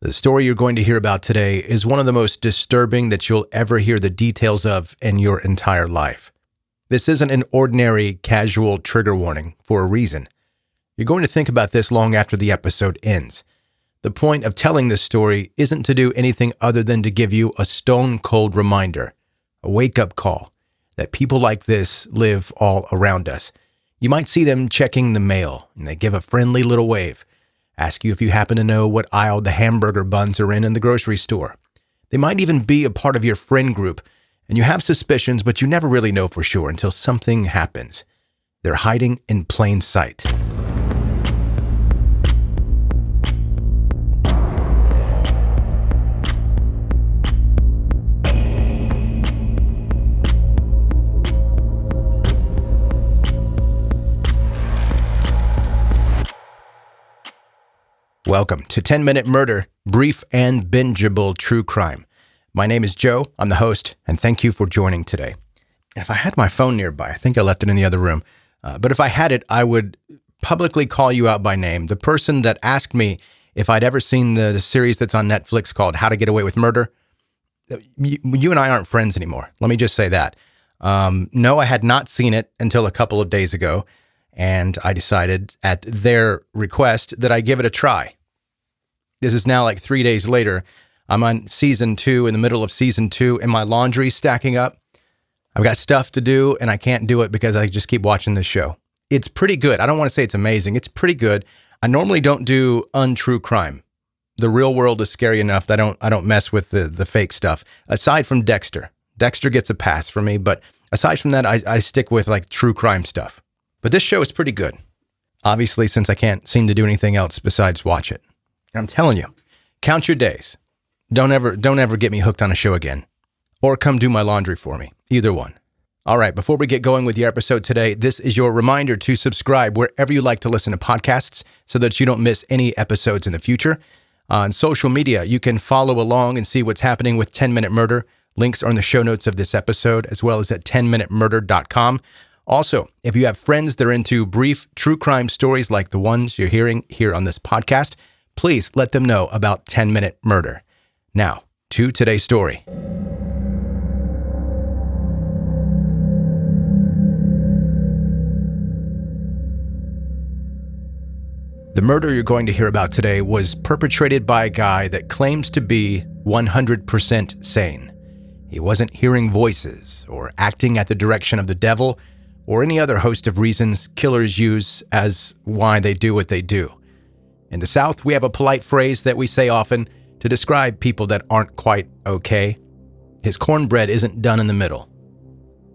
The story you're going to hear about today is one of the most disturbing that you'll ever hear the details of in your entire life. This isn't an ordinary, casual trigger warning for a reason. You're going to think about this long after the episode ends. The point of telling this story isn't to do anything other than to give you a stone-cold reminder, a wake-up call, that people like this live all around us. You might see them checking the mail, and they give a friendly little wave. Ask you if you happen to know what aisle the hamburger buns are in the grocery store. They might even be a part of your friend group, and you have suspicions, but you never really know for sure until something happens. They're hiding in plain sight. Welcome to 10-Minute Murder, brief and bingeable true crime. My name is Joe, I'm the host, and thank you for joining today. If I had my phone nearby, I think I left it in the other room, but if I had it, I would publicly call you out by name. The person that asked me if I'd ever seen the series that's on Netflix called How to Get Away with Murder, you and I aren't friends anymore. Let me just say that. No, I had not seen it until a couple of days ago, and I decided at their request that I give it a try. This is now like 3 days later. I'm on season 2, in the middle of season 2, and my laundry's stacking up. I've got stuff to do, and I can't do it because I just keep watching this show. It's pretty good. I don't want to say it's amazing. It's pretty good. I normally don't do untrue crime. The real world is scary enough that I don't mess with the fake stuff. Aside from Dexter. Dexter gets a pass for me, but aside from that, I stick with like true crime stuff. But this show is pretty good. Obviously, since I can't seem to do anything else besides watch it. I'm telling you, count your days. Don't ever get me hooked on a show again. Or come do my laundry for me. Either one. All right, before we get going with your episode today, this is your reminder to subscribe wherever you like to listen to podcasts so that you don't miss any episodes in the future. On social media, you can follow along and see what's happening with 10-Minute Murder. Links are in the show notes of this episode, as well as at 10minutemurder.com. Also, if you have friends that are into brief true crime stories like the ones you're hearing here on this podcast, please let them know about 10-Minute Murder. Now, to today's story. The murder you're going to hear about today was perpetrated by a guy that claims to be 100% sane. He wasn't hearing voices or acting at the direction of the devil or any other host of reasons killers use as why they do what they do. In the South, we have a polite phrase that we say often to describe people that aren't quite okay. His cornbread isn't done in the middle.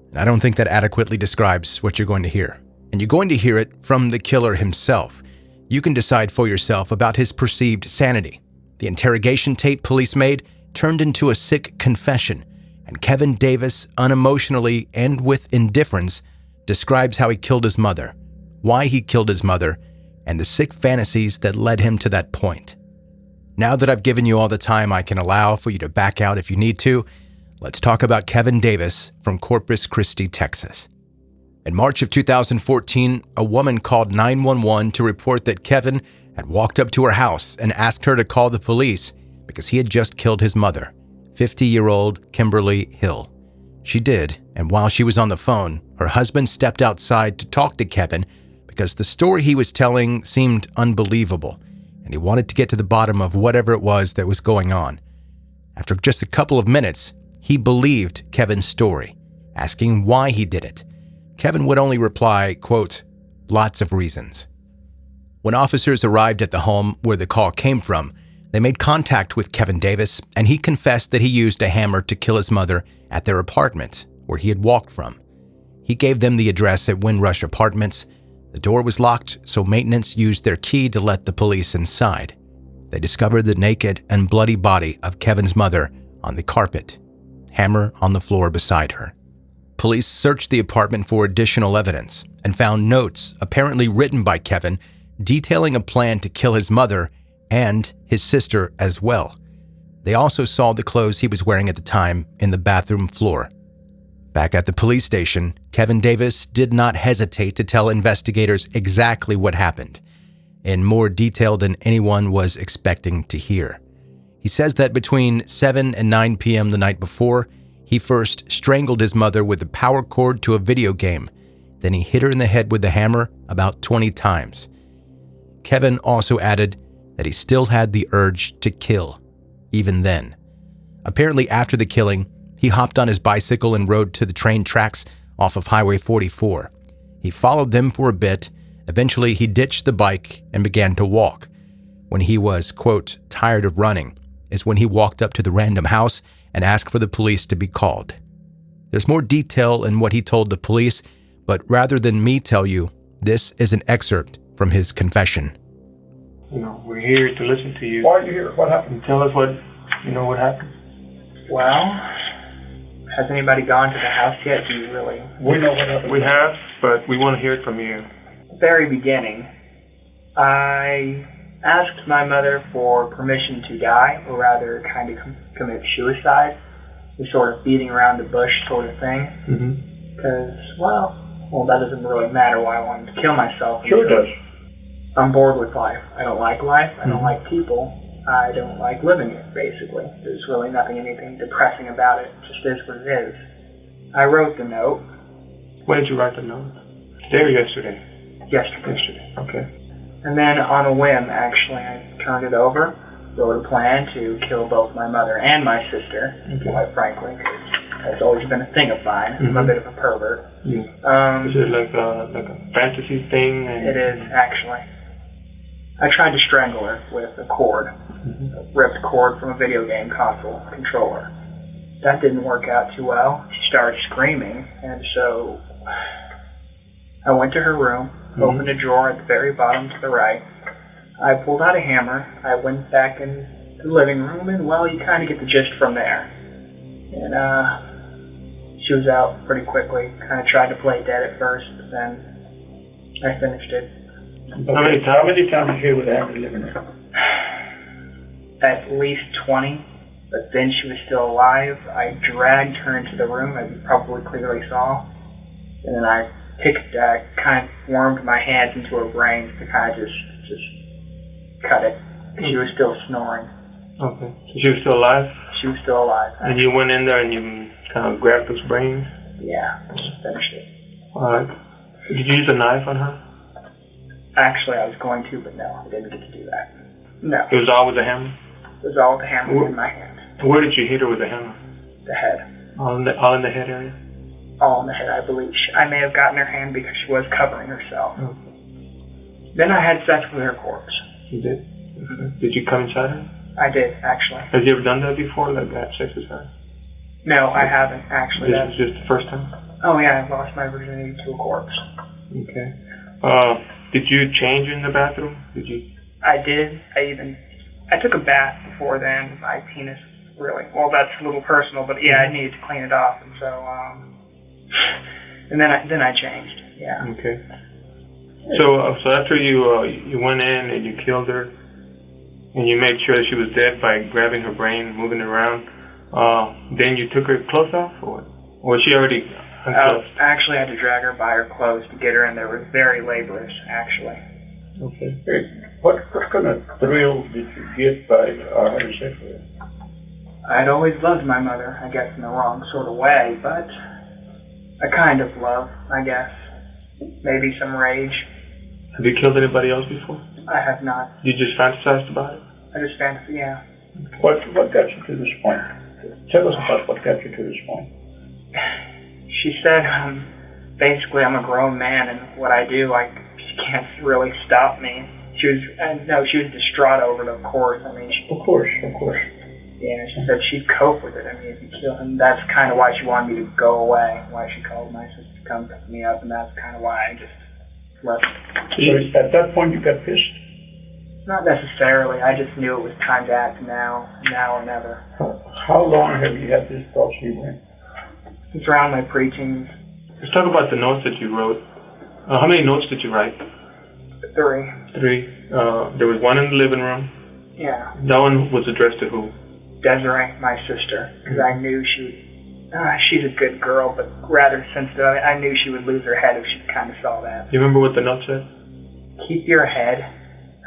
And I don't think that adequately describes what you're going to hear. And you're going to hear it from the killer himself. You can decide for yourself about his perceived sanity. The interrogation tape police made turned into a sick confession, and Kevin Davis, unemotionally and with indifference, describes how he killed his mother, why he killed his mother, and the sick fantasies that led him to that point. Now that I've given you all the time I can allow for you to back out if you need to, let's talk about Kevin Davis from Corpus Christi, Texas. In March of 2014, a woman called 911 to report that Kevin had walked up to her house and asked her to call the police because he had just killed his mother, 50-year-old Kimberly Hill. She did, and while she was on the phone, her husband stepped outside to talk to Kevin because the story he was telling seemed unbelievable, and he wanted to get to the bottom of whatever it was that was going on. After just a couple of minutes, he believed Kevin's story, asking why he did it. Kevin would only reply, quote, "Lots of reasons." When officers arrived at the home where the call came from, they made contact with Kevin Davis, and he confessed that he used a hammer to kill his mother at their apartment, where he had walked from. He gave them the address at Windrush Apartments. The door was locked, so maintenance used their key to let the police inside. They discovered the naked and bloody body of Kevin's mother on the carpet, hammer on the floor beside her. Police searched the apartment for additional evidence and found notes apparently written by Kevin detailing a plan to kill his mother and his sister as well. They also saw the clothes he was wearing at the time in the bathroom floor. Back at the police station, Kevin Davis did not hesitate to tell investigators exactly what happened, in more detail than anyone was expecting to hear. He says that between 7 and 9 p.m. the night before, he first strangled his mother with a power cord to a video game. Then he hit her in the head with the hammer about 20 times. Kevin also added that he still had the urge to kill, even then. Apparently after the killing, he hopped on his bicycle and rode to the train tracks off of Highway 44. He followed them for a bit. Eventually, he ditched the bike and began to walk. When he was, quote, tired of running, is when he walked up to the random house and asked for the police to be called. There's more detail in what he told the police, but rather than me tell you, this is an excerpt from his confession. We're here to listen to you. Why are you here? What happened? Tell us what happened. Well, has anybody gone to the house yet? Do you really? We know what happened. We have, but we want to hear it from you. Very beginning, I asked my mother for permission to die, or rather kind of commit suicide, the sort of beating around the bush sort of thing. Because, well, that doesn't really matter why I wanted to kill myself. Sure it does. I'm bored with life. I don't like life. I don't like people. I don't like living it, basically. There's really anything depressing about it. It just is what it is. I wrote the note. When did you write the note? Today or yesterday? Yesterday. Okay. And then on a whim, actually, I turned it over, wrote a plan to kill both my mother and my sister, quite frankly, because that's always been a thing of mine. I'm a bit of a pervert. Is it like a fantasy thing? It is, actually. I tried to strangle her with a cord, a ripped cord from a video game console controller. That didn't work out too well. She started screaming, and so I went to her room, opened a drawer at the very bottom to the right. I pulled out a hammer. I went back in the living room, and, well, you kind of get the gist from there. And she was out pretty quickly. Kind of tried to play dead at first, but then I finished it. How many times you here with the hammer in the living room? At least 20, but then she was still alive. I dragged her into the room, as you probably clearly saw, and then I kind of warmed my hands into her brain to kind of just cut it. She was still snoring. Okay. So she was still alive? She was still alive. And you went in there and you kind of grabbed those brains? Yeah, finished it. Alright. Did you use a knife on her? Actually, I was going to, but no, I didn't get to do that. No. It was all with a hammer? It was all with the hammer in my hand. Where did you hit her with the hammer? The head. All in the head area? All in the head, I believe. I may have gotten her hand because she was covering herself. Okay. Then I had sex with her corpse. You did? Okay. Did you come inside her? I did, actually. Have you ever done that before, like had sex with her? No, I haven't, actually. This is just the first time? Oh, yeah, I lost my virginity to a corpse. Okay. Did you change in the bathroom? I did. I took a bath before then. My penis, really. Well, that's a little personal, but yeah, I needed to clean it off, and so, and then I changed. Yeah. Okay. So after you went in and you killed her, and you made sure that she was dead by grabbing her brain, moving it around, then you took her clothes off, or was she already unclothed? Actually, I had to drag her by her clothes to get her in there. It was very laborious, actually. Okay. Hey, what kind of thrill did you get by having sex with her? I'd always loved my mother, I guess in the wrong sort of way, but a kind of love, I guess. Maybe some rage. Have you killed anybody else before? I have not. You just fantasized about it? I just fantasy, yeah. What got you to this point? Tell us about what got you to this point. She said, basically I'm a grown man, and what I do, she can't really stop me. She was distraught over it, of course. I mean, Of course. Yeah, she said she'd cope with it. I mean, if you kill him, that's kind of why she wanted me to go away, why she called my sister to come pick me up, and that's kind of why I just left. So at that point you got pissed? Not necessarily. I just knew it was time to act now or never. How long have you had this thought, Steve? Since around my preteens. Let's talk about the notes that you wrote. How many notes did you write? 3. 3. There was one in the living room. Yeah. That one was addressed to who? Desiree, my sister, because I knew she's a good girl, but rather sensitive. I knew she would lose her head if she kind of saw that. You remember what the note said? Keep your head.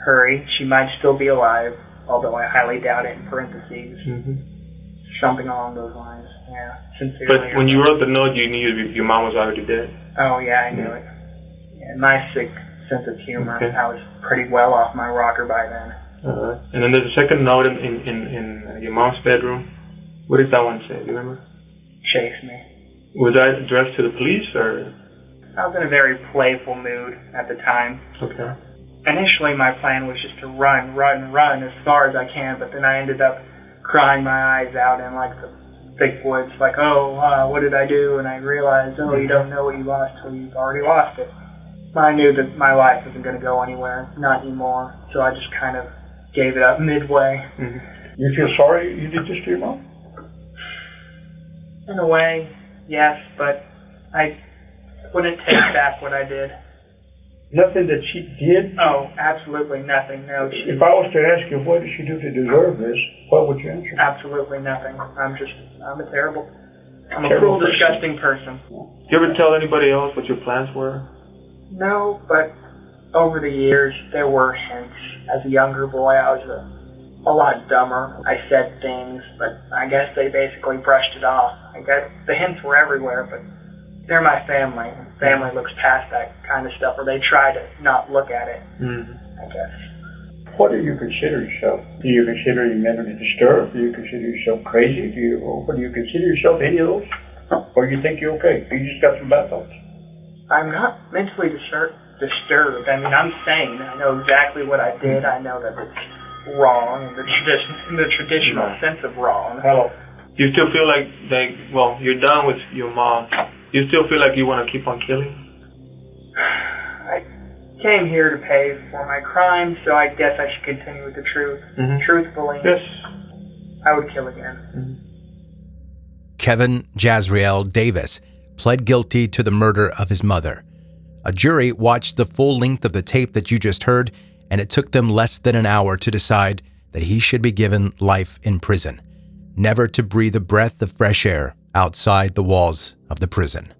Hurry. She might still be alive. although I highly doubt it in parentheses. Mm-hmm. Something along those lines, yeah. Sincerely. But when you wrote the note, you knew your mom was already dead? Oh, yeah, I knew it. Yeah, my sick sense of humor, Okay. I was pretty well off my rocker by then. And then there's a second note in your mom's bedroom. What did that one say? Do you remember? Chase me. Was that addressed to the police or? I was in a very playful mood at the time. Okay. Initially, my plan was just to run as far as I can, but then I ended up crying my eyes out in like the big woods, like, what did I do? And I realized, you don't know what you lost till you've already lost it. I knew that my life wasn't going to go anywhere, not anymore, so I just kind of gave it up midway. Mm-hmm. You feel sorry you did this to your mom? In a way, yes, but I wouldn't take back what I did. Nothing that she did? Oh, absolutely nothing, no. If I was to ask you, what did she do to deserve this, what would you answer? Absolutely nothing. I'm a terrible, I'm a Terrible cruel, person. disgusting person. Did you ever tell anybody else what your plans were? No, but over the years, there were hints. As a younger boy, I was a lot dumber. I said things, but I guess they basically brushed it off. I guess the hints were everywhere, but they're my family. Family looks past that kind of stuff, or they try to not look at it, I guess. What do you consider yourself? Do you consider you mentally disturbed? Do you consider yourself crazy? What do you consider yourself, any of those? Or you think you're okay? You just got some bad thoughts? I'm not mentally disturbed. I mean, I'm sane. I know exactly what I did. I know that it's wrong in the traditional sense of wrong. Hello. Do you still feel like you're done with your mom? Do you still feel like you want to keep on killing? I came here to pay for my crimes, so I guess I should continue with the truth. Mm-hmm. Truthfully, Yes. I would kill again. Mm-hmm. Kevin Jazriel Davis pled guilty to the murder of his mother. A jury watched the full length of the tape that you just heard, and it took them less than an hour to decide that he should be given life in prison, never to breathe a breath of fresh air outside the walls of the prison.